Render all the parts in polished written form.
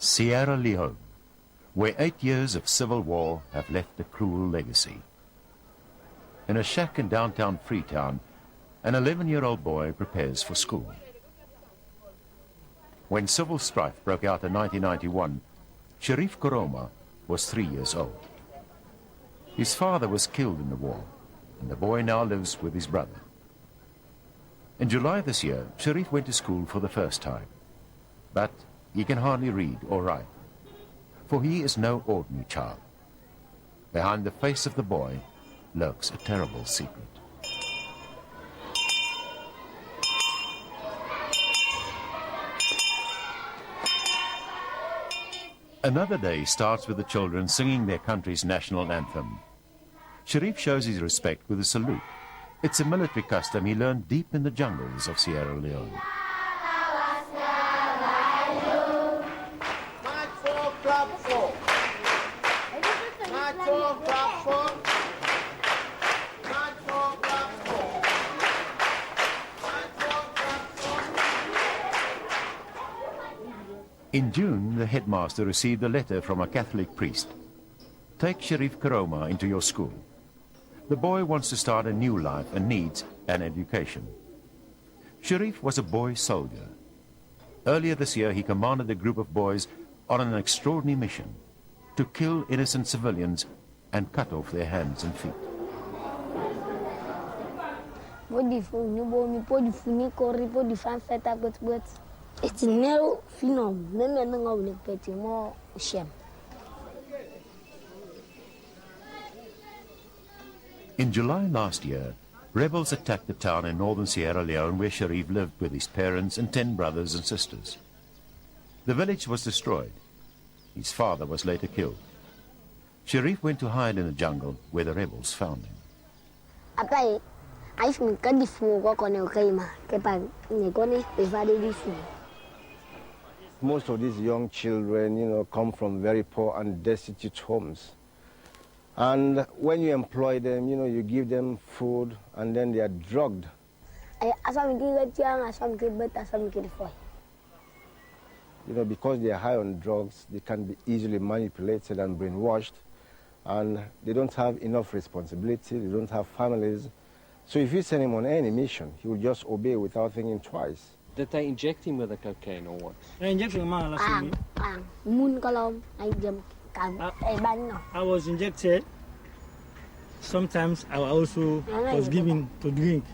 Sierra Leone, where 8 years of civil war have left a cruel legacy. In a shack in downtown Freetown, an 11-year-old boy prepares for school. When civil strife broke out in 1991, SHERIEFF KOROMA was 3 years old. His father was killed in the war, and the boy now lives with his brother. In July this year, SHERIEFF went to school for the first time, but he can hardly read or write, for he is no ordinary child. Behind the face of the boy lurks a terrible secret. Another day starts with the children singing their country's national anthem. SHERIEFF shows his respect with a salute. It's a military custom he learned deep in the jungles of Sierra Leone. In June, the headmaster received a letter from a Catholic priest. Take SHERIEFF KOROMA into your school. The boy wants to start a new life and needs an education. SHERIEFF was a boy soldier. Earlier this year, he commanded a group of boys on an extraordinary mission to kill innocent civilians and cut off their hands and feet. It's a narrow phenomenon. In July last year, rebels attacked the town in northern Sierra Leone where SHERIEFF lived with his parents and 10 brothers and sisters. The village was destroyed. His father was later killed. SHERIEFF went to hide in the jungle where the rebels found him. Most of these young children, come from very poor and destitute homes. And when you employ them, you give them food, and then they are drugged. Because they are high on drugs, they can be easily manipulated and brainwashed, and they don't have enough responsibility, they don't have families. So if you send him on any mission, he will just obey without thinking twice. Did they inject him with the cocaine or what? I was injected. Sometimes I also was given to drink.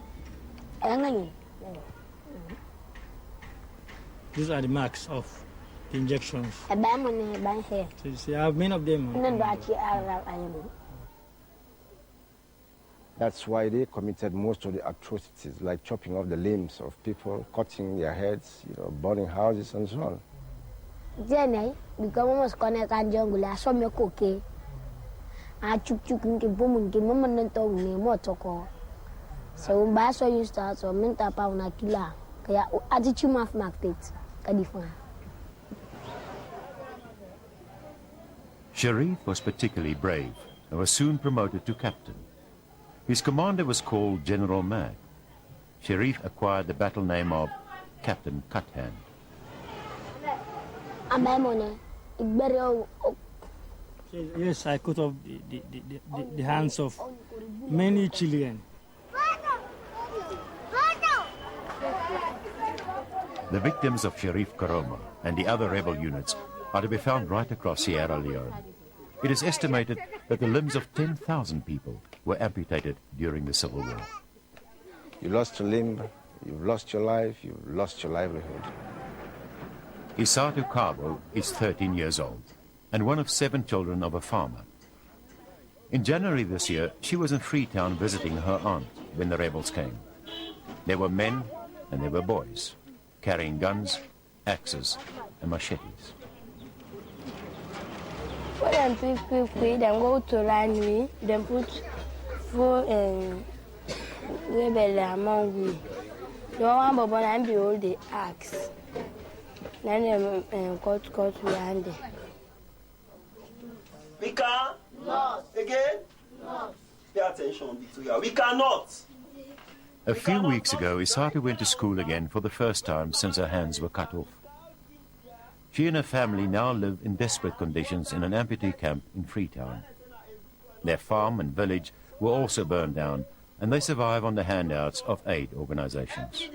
These are the marks of the injections. So you see, I have many of them. That's why they committed most of the atrocities, like chopping off the limbs of people, cutting their heads, burning houses and so on. SHERIEFF was particularly brave and was soon promoted to captain. His commander was called General Mag. SHERIEFF acquired the battle name of Captain Cuthand. Yes, I cut off the hands of many children. The victims of SHERIEFF KOROMA and the other rebel units are to be found right across Sierra Leone. It is estimated that the limbs of 10,000 people were amputated during the Civil War. You lost a limb, you've lost your life, you've lost your livelihood. Isattu Kargbo is 13 years old and one of 7 children of a farmer. In January this year, she was in Freetown visiting her aunt when the rebels came. There were men and there were boys, carrying guns, axes, and machetes. When people them go to Lanui, them put food and rebel among we. The one but and behold the axe. Then them cut behind it. We can not again. Not. Pay attention to you. We cannot. A few weeks ago, Isattu went to school again for the first time since her hands were cut off. She and her family now live in desperate conditions in an amputee camp in Freetown. Their farm and village were also burned down, and they survive on the handouts of aid organizations.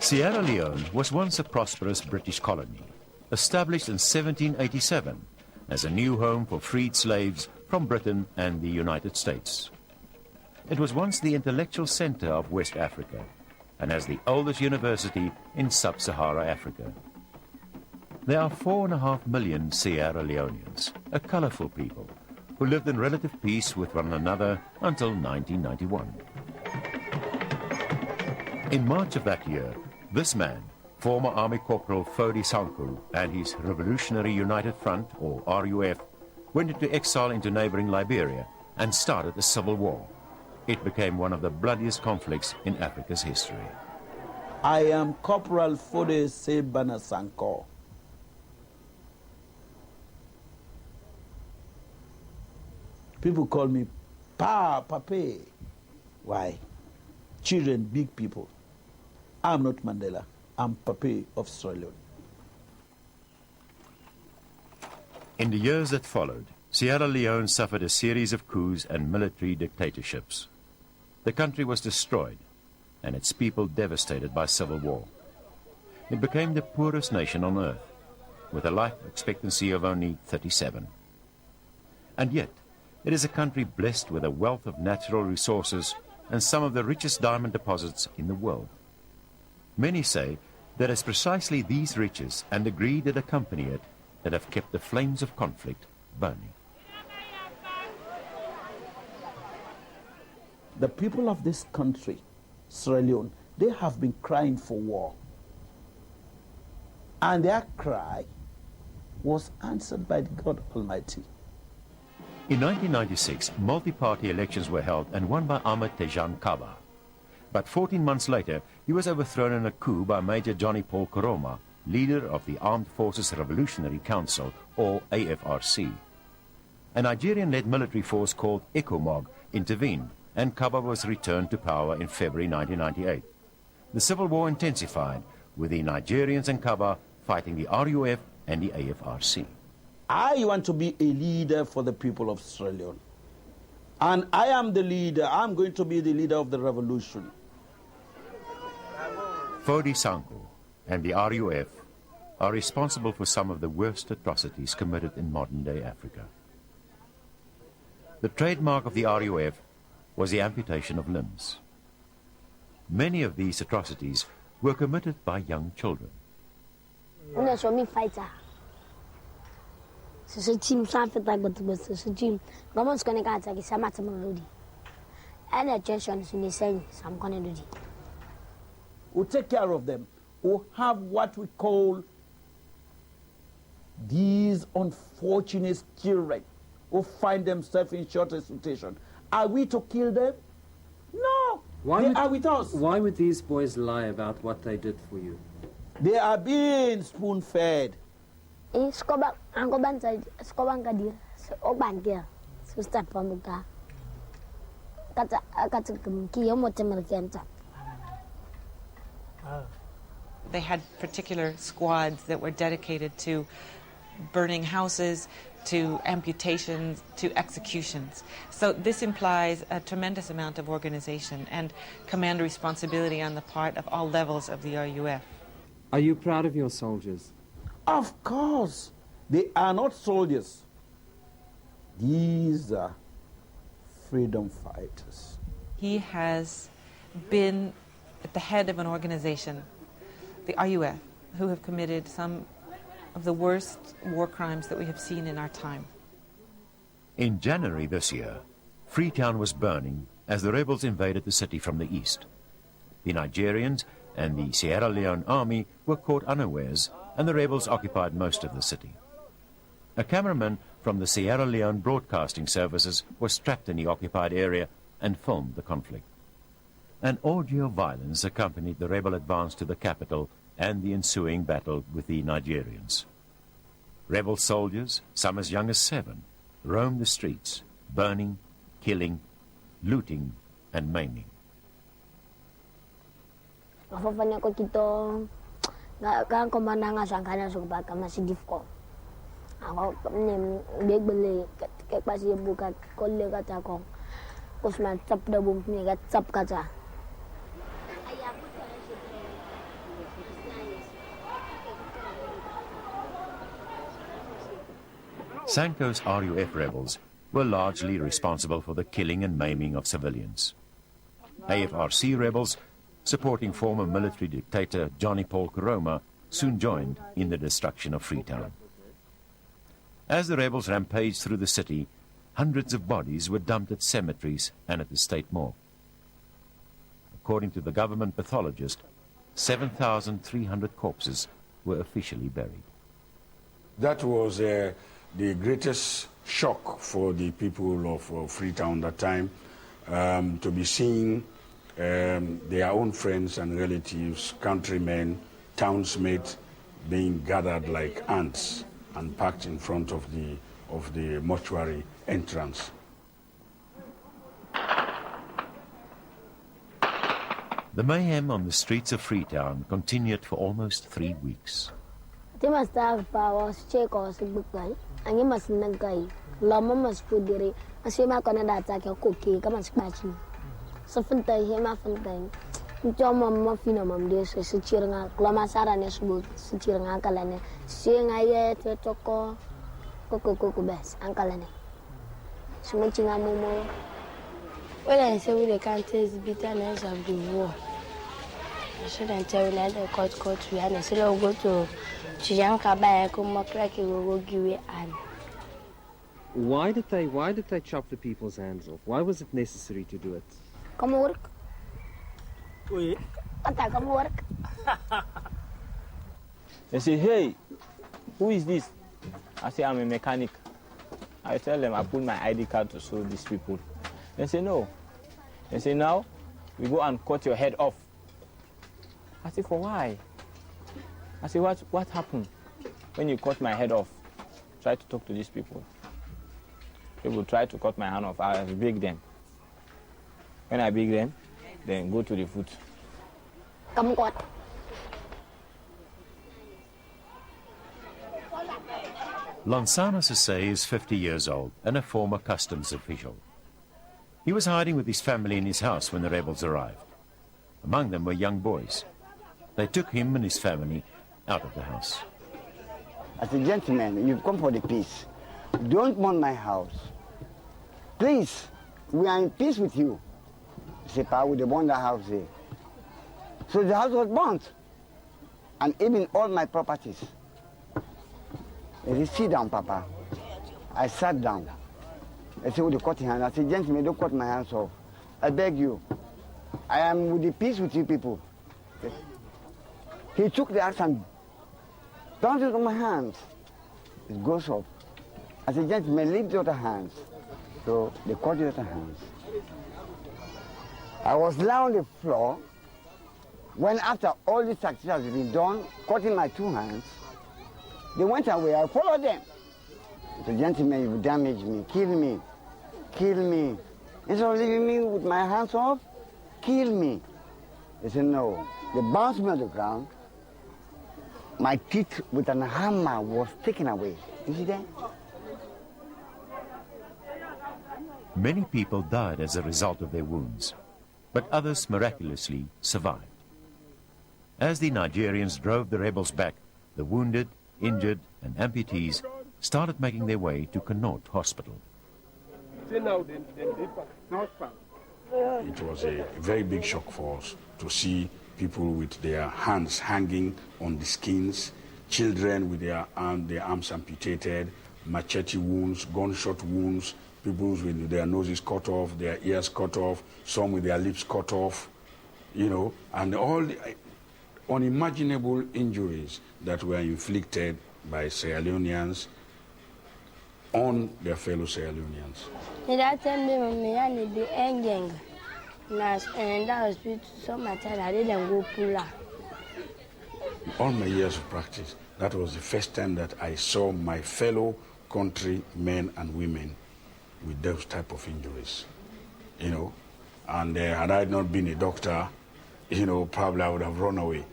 Sierra Leone was once a prosperous British colony, established in 1787 as a new home for freed slaves from Britain and the United States. It was once the intellectual center of West Africa and has the oldest university in sub-Sahara Africa. There are 4.5 million Sierra Leoneans, a colorful people, who lived in relative peace with one another until 1991. In March of that year, this man, former Army Corporal Foday Sankoh, and his Revolutionary United Front, or RUF, went into exile into neighboring Liberia and started a civil war. It became one of the bloodiest conflicts in Africa's history. I am Corporal Foday Sankoh. People call me Pape. Why? Children, big people. I'm not Mandela. I'm Pape of Sierra Leone. In the years that followed, Sierra Leone suffered a series of coups and military dictatorships. The country was destroyed, and its people devastated by civil war. It became the poorest nation on earth, with a life expectancy of only 37. And yet, it is a country blessed with a wealth of natural resources and some of the richest diamond deposits in the world. Many say that it's precisely these riches and the greed that accompany it that have kept the flames of conflict burning. The people of this country, Sierra Leone, they have been crying for war. And their cry was answered by God Almighty. In 1996, multi-party elections were held and won by Ahmed Tejan Kaba. But 14 months later, he was overthrown in a coup by Major Johnny Paul Koroma, leader of the Armed Forces Revolutionary Council, or AFRC. A Nigerian-led military force called ECOMOG intervened, and Kaba was returned to power in February 1998. The civil war intensified, with the Nigerians and Kaba fighting the RUF and the AFRC. I want to be a leader for the people of Sierra Leone. And I am the leader. I'm going to be the leader of the revolution. Foday Sankoh and the RUF are responsible for some of the worst atrocities committed in modern-day Africa. The trademark of the RUF was the amputation of limbs. Many of these atrocities were committed by young children. We'll take care of them. We'll have what we call these unfortunate children who find themselves in short situation. Are we to kill them? No. They are with us. Why would these boys lie about what they did for you? They are being spoon-fed. They had particular squads that were dedicated to burning houses, to amputations, to executions. So this implies a tremendous amount of organization and command responsibility on the part of all levels of the RUF. Are you proud of your soldiers? Of course. They are not soldiers. These are freedom fighters. He has been at the head of an organization, the RUF, who have committed some of the worst war crimes that we have seen in our time. In January this year, Freetown was burning as the rebels invaded the city from the east. The Nigerians and the Sierra Leone army were caught unawares, and the rebels occupied most of the city. A cameraman from the Sierra Leone Broadcasting Services was trapped in the occupied area and filmed the conflict. An orgy of violence accompanied the rebel advance to the capital and the ensuing battle with the Nigerians. Rebel soldiers, some as young as 7, roamed the streets, burning, killing, looting, and maiming. Afafanya ko kito kan komanda nga sangkana so ba kama si DUFKA. Ako nem begbele ke pasi buka kolle kata ko. Usman tap da bum ni ga tap kata. Sankoh's RUF rebels were largely responsible for the killing and maiming of civilians. AFRC rebels, supporting former military dictator Johnny Paul Koroma, soon joined in the destruction of Freetown. As the rebels rampaged through the city, hundreds of bodies were dumped at cemeteries and at the state morgue. According to the government pathologist, 7,300 corpses were officially buried. That was the greatest shock for the people of Freetown that time, to be seeing their own friends and relatives, countrymen, townsmates being gathered like ants and packed in front of the mortuary entrance. The mayhem on the streets of Freetown continued for almost 3 weeks. They must have powers, check or book, and you must not guy. Lama must put the Asima Canada attack your cookie, come and scratch me. So Fontaine, him a Fontaine. John Muffinum, this is a cheering out, Glamasara Nesbook, sitting Uncle Lene, seeing I yet to Toko, Coco Bess, Uncle Lene. Smooching a momo. Well, I say we the country's bitterness of the war. I shouldn't tell you that the court we had a solo go to Chianca by a Kumaki will give you an. Why did they chop the people's hands off? Why was it necessary to do it? Come work. Oui. Come work. They say, hey, who is this? I say, I'm a mechanic. I tell them I put my ID card to show these people. They say, no. They say, now we go and cut your head off. I say, for why? I say, what happened when you cut my head off? Try to talk to these people. People try to cut my hand off. I beg them. When I beg them, then go to the foot. Come what? Lonsana Sese is 50 years old and a former customs official. He was hiding with his family in his house when the rebels arrived. Among them were young boys. They took him and his family out of the house. As a gentleman, you've come for the peace. Don't burn my house. Please, we are in peace with you. C'est pas où they burn the house here. So the house was burnt. And even all my properties. He said, sit down, Papa. I sat down. I said, with the cutting hand, I said, gentlemen, don't cut my hands off. I beg you. I am with the peace with you people. He took the axe and bounced it on my hands. It goes off. I said, gentlemen, leave the other hands. So they cut the other hands. I was lying on the floor when after all this activity has been done, cutting my two hands, they went away. I followed them. The gentleman, you damaged me, kill me, kill me. Instead of leaving me with my hands off, kill me. They said, no. They bounced me on the ground. My teeth with a hammer was taken away. You see that? Many people died as a result of their wounds, but others miraculously survived. As the Nigerians drove the rebels back, the wounded, injured, and amputees started making their way to Connaught Hospital. It was a very big shock for us to see people with their hands hanging on the skins, children with their arms amputated, machete wounds, gunshot wounds, people with their noses cut off, their ears cut off, some with their lips cut off, you know, and all the unimaginable injuries that were inflicted by Sierra Leoneans on their fellow Sierra Leoneans. All my years of practice, that was the first time that I saw my fellow countrymen and women with those type of injuries, you know. And had I not been a doctor, you know, probably I would have run away.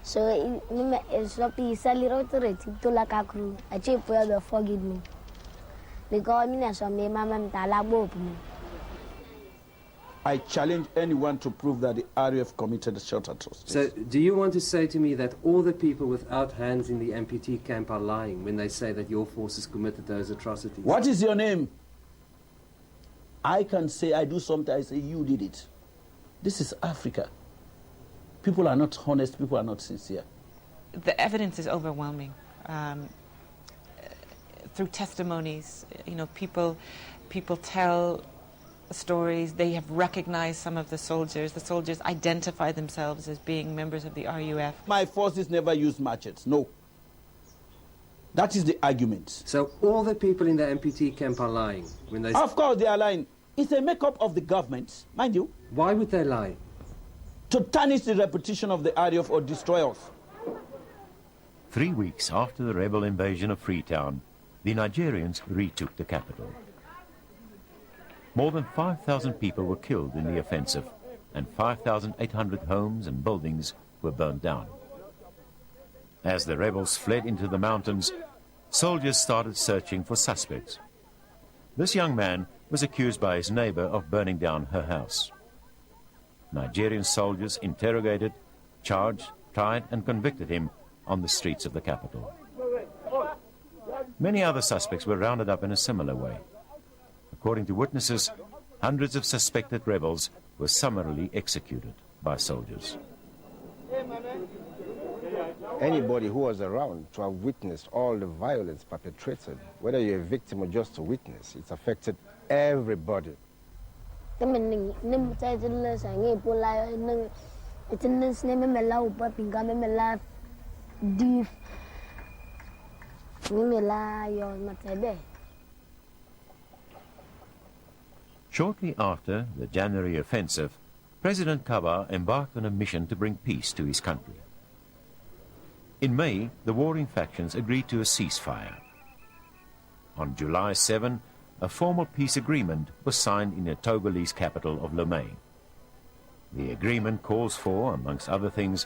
So it's not easily autorated to like a crew. I cheap will forgive me. Because me as me mama talabo. I challenge anyone to prove that the RAF committed short atrocities. So, do you want to say to me that all the people without hands in the amputee camp are lying when they say that your forces committed those atrocities? What is your name? I can say I do something, I say you did it. This is Africa. People are not honest, people are not sincere. The evidence is overwhelming. Through testimonies, you know, people tell stories. They have recognized some of the soldiers. The soldiers identify themselves as being members of the RUF. My forces never use machetes, no. That is the argument. So all the people in the amputee camp are lying when they... Of course they are lying. It's a make-up of the government, mind you. Why would they lie? To tarnish the reputation of the RUF or destroy us. 3 weeks after the rebel invasion of Freetown, the Nigerians retook the capital. More than 5,000 people were killed in the offensive, and 5,800 homes and buildings were burned down. As the rebels fled into the mountains, soldiers started searching for suspects. This young man was accused by his neighbor of burning down her house. Nigerian soldiers interrogated, charged, tried, and convicted him on the streets of the capital. Many other suspects were rounded up in a similar way. According to witnesses, hundreds of suspected rebels were summarily executed by soldiers. Anybody who was around to have witnessed all the violence perpetrated, whether you're a victim or just a witness, it's affected everybody. Shortly after the January offensive, President Kaba embarked on a mission to bring peace to his country. In May, the warring factions agreed to a ceasefire. On July 7, a formal peace agreement was signed in the Togolese capital of Lomé. The agreement calls for, amongst other things,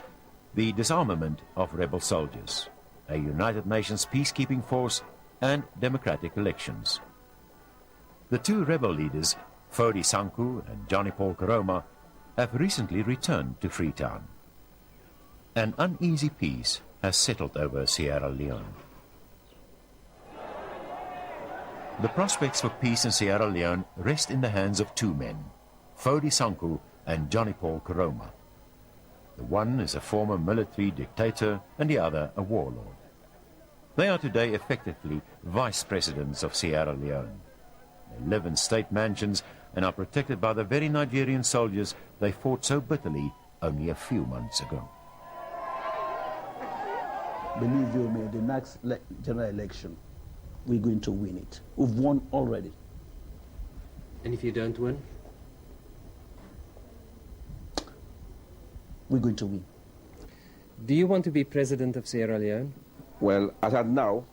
the disarmament of rebel soldiers, a United Nations peacekeeping force, and democratic elections. The two rebel leaders, Foday Sankoh and Johnny Paul Koroma, have recently returned to Freetown. An uneasy peace has settled over Sierra Leone. The prospects for peace in Sierra Leone rest in the hands of two men, Foday Sankoh and Johnny Paul Koroma. The one is a former military dictator and the other a warlord. They are today effectively vice presidents of Sierra Leone. They live in state mansions and are protected by the very Nigerian soldiers they fought so bitterly only a few months ago. Believe you me, the next general election, we're going to win it. We've won already. And if you don't win? We're going to win. Do you want to be president of Sierra Leone? Well, as of now,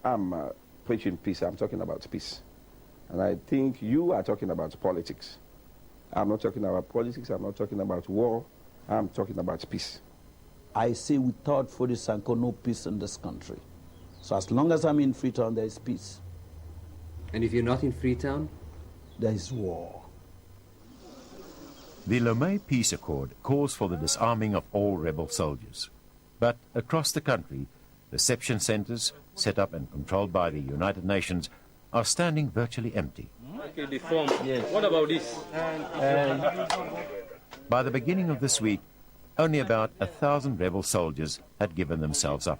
I'm preaching peace. I'm talking about peace. And I think you are talking about politics. I'm not talking about politics. I'm not talking about war. I'm talking about peace. I say without Foday Sankoh, no peace in this country. So as long as I'm in Freetown, there is peace. And if you're not in Freetown? There is war. The Lomé Peace Accord calls for the disarming of all rebel soldiers. But across the country, reception centers, set up and controlled by the United Nations, are standing virtually empty. Okay, the form. Yes. What about this? By the beginning of this week, only about 1,000 rebel soldiers had given themselves up.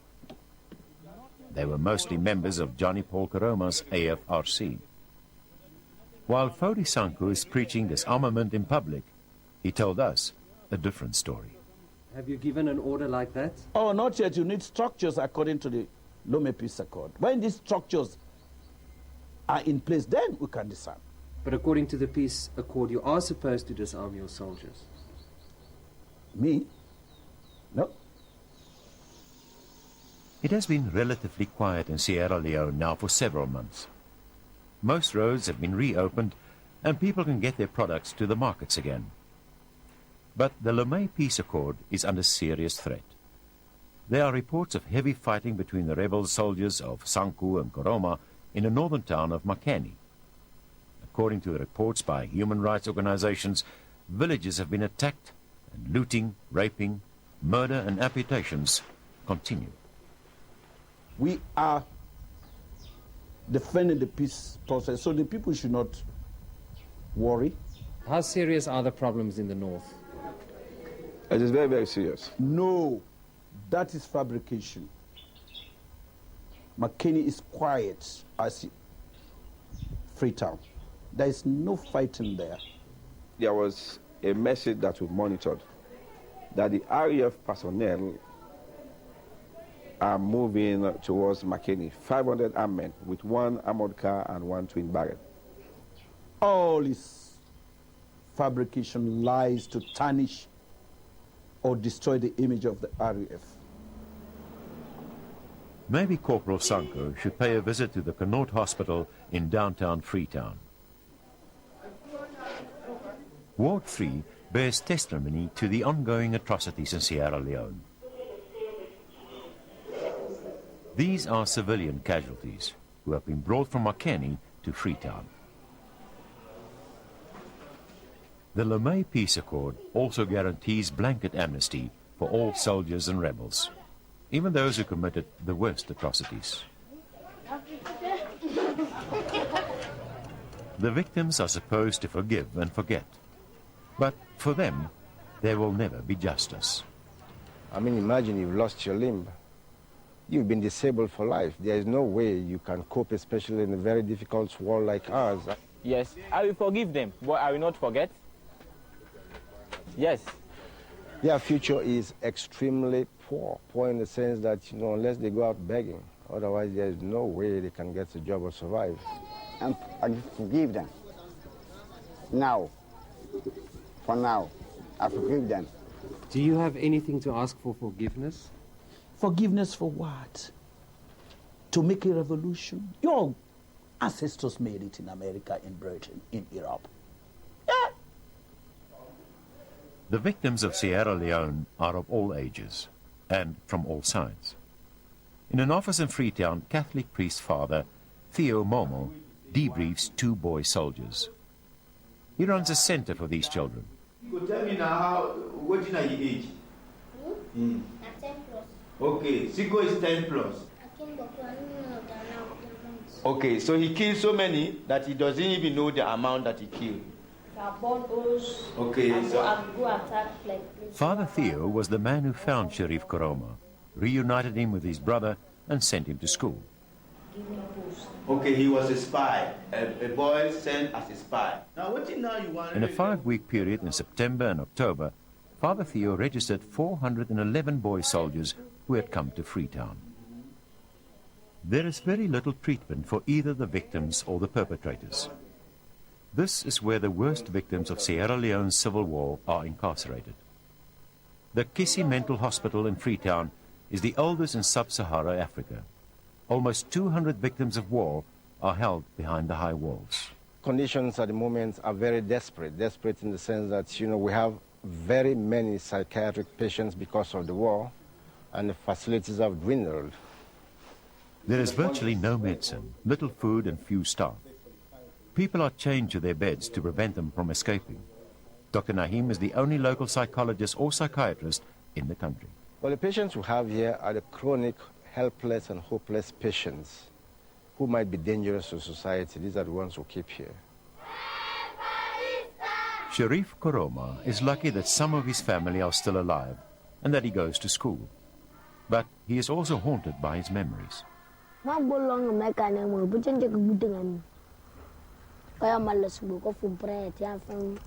They were mostly members of Johnny Paul Koroma's AFRC. While Foday Sankoh is preaching disarmament in public, he told us a different story. Have you given an order like that? Oh, not yet. You need structures according to the Lomé Peace Accord. When these structures are in place, then we can disarm. But according to the peace accord, you are supposed to disarm your soldiers. Me? No. It has been relatively quiet in Sierra Leone now for several months. Most roads have been reopened and people can get their products to the markets again. But the Lomé Peace Accord is under serious threat. There are reports of heavy fighting between the rebel soldiers of Sankoh and Koroma in the northern town of Makeni. According to the reports by human rights organizations, villages have been attacked, and looting, raping, murder and amputations continue. We are defending the peace process, so the people should not worry. How serious are the problems in the north? It is very, very serious. No, that is fabrication. Makeni is quiet as Freetown. There is no fighting there. There was a message that we monitored, that the RAF personnel are moving towards Makeni, 500 armed men with 1 armored car and 1 twin barrel. All is fabrication, lies to tarnish or destroy the image of the RAF. Maybe Corporal Sankoh should pay a visit to the Connaught Hospital in downtown Freetown. Ward 3 bears testimony to the ongoing atrocities in Sierra Leone. These are civilian casualties who have been brought from Makeni to Freetown. The Lomé Peace Accord also guarantees blanket amnesty for all soldiers and rebels, even those who committed the worst atrocities. The victims are supposed to forgive and forget, but for them, there will never be justice. I mean, imagine you've lost your limb. You've been disabled for life. There is no way you can cope, especially in a very difficult world like ours. Yes, I will forgive them, but I will not forget. Yes. Their future is extremely poor in the sense that, unless they go out begging, otherwise there is no way they can get a job or survive. And I forgive them. Now, for now, I forgive them. Do you have anything to ask for forgiveness? Forgiveness for what? To make a revolution? Your ancestors made it in America, in Britain, in Europe. The victims of Sierra Leone are of all ages and from all sides. In an office in Freetown, Catholic priest Father Theo Momo debriefs 2 boy soldiers. He runs a center for these children. You could tell me now what is your age? I'm 10 plus. Okay, Siko is 10 plus. Okay, so he killed so many that he doesn't even know the amount that he killed. Okay, Father Theo was the man who found Sheriff Koroma, reunited him with his brother, and sent him to school. Okay, he was a spy, a boy sent as a spy. Now, what now you want? In a 5-week period in September and October, Father Theo registered 411 boy soldiers who had come to Freetown. There is very little treatment for either the victims or the perpetrators. This is where the worst victims of Sierra Leone's civil war are incarcerated. The Kisi Mental Hospital in Freetown is the oldest in sub-Sahara Africa. Almost 200 victims of war are held behind the high walls. Conditions at the moment are very desperate in the sense that, we have very many psychiatric patients because of the war, and the facilities have dwindled. There is virtually no medicine, little food and few staff. People are chained to their beds to prevent them from escaping. Dr. NAHIM is the only local psychologist or psychiatrist in the country. Well, the patients we have here are the chronic, helpless and hopeless patients who might be dangerous to society. These are the ones who keep here. Sheriff Koroma is lucky that some of his family are still alive and that he goes to school. But he is also haunted by his memories. Kaya malas buko fumpret ya fam.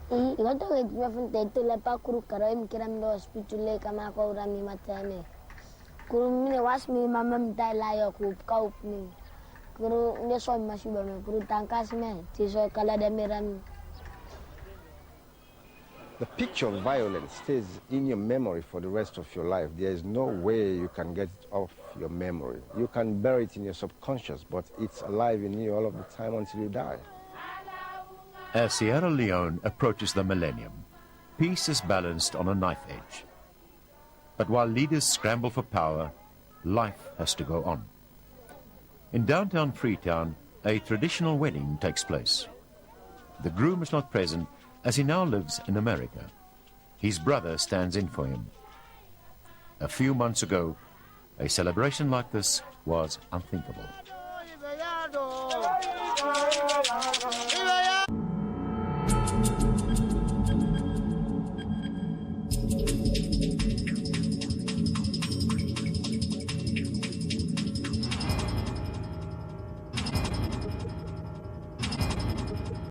Iwato ya fam teto le pa kuru karo im kiram do hospital kama ko rami matane. Kuru mine was mi mamam tai la yo ku kau mi. Kuru ne so masu ba me kuru tangkas me ti so kala de miram. The picture of violence stays in your memory for the rest of your life. There is no way you can get it off your memory. You can bury it in your subconscious, but it's alive in you all of the time until you die. As Sierra Leone approaches the millennium, peace is balanced on a knife edge. But while leaders scramble for power, life has to go on. In downtown Freetown, a traditional wedding takes place. The groom is not present as he now lives in America. His brother stands in for him. A few months ago, a celebration like this was unthinkable.